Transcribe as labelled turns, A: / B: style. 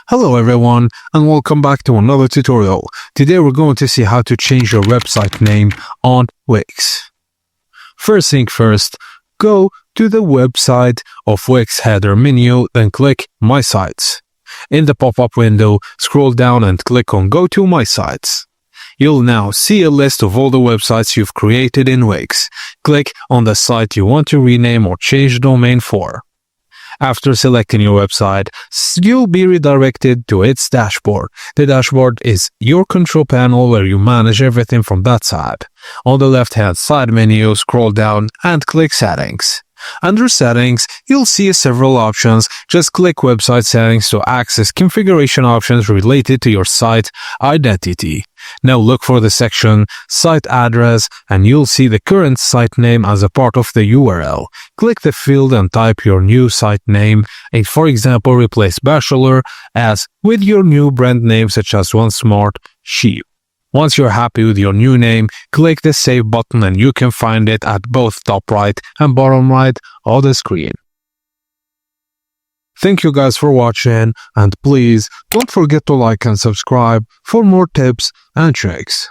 A: Hello everyone and welcome back to another tutorial. Today we're going to see how to change your website name on Wix. First thing first, go to the website of Wix header menu, then click My Sites. In the pop-up window, scroll down and click on Go to My Sites. You'll now see a list of all the websites you've created in Wix. Click on the site you want to rename or change the domain for. After selecting your website, you'll be redirected to its dashboard. The dashboard is your control panel where you manage everything from that side. On the left-hand side menu, scroll down and click Settings. Under Settings, you'll see several options. Just click Website Settings to access configuration options related to your site identity. Now look for the section Site Address and you'll see the current site name as a part of the URL. Click the field and type your new site name, and for example replace Bachelor as with your new brand name such as One Smart Sheep. Once you're happy with your new name, click the Save button and you can find it at both top right and bottom right of the screen. Thank you guys for watching, and please don't forget to like and subscribe for more tips and tricks.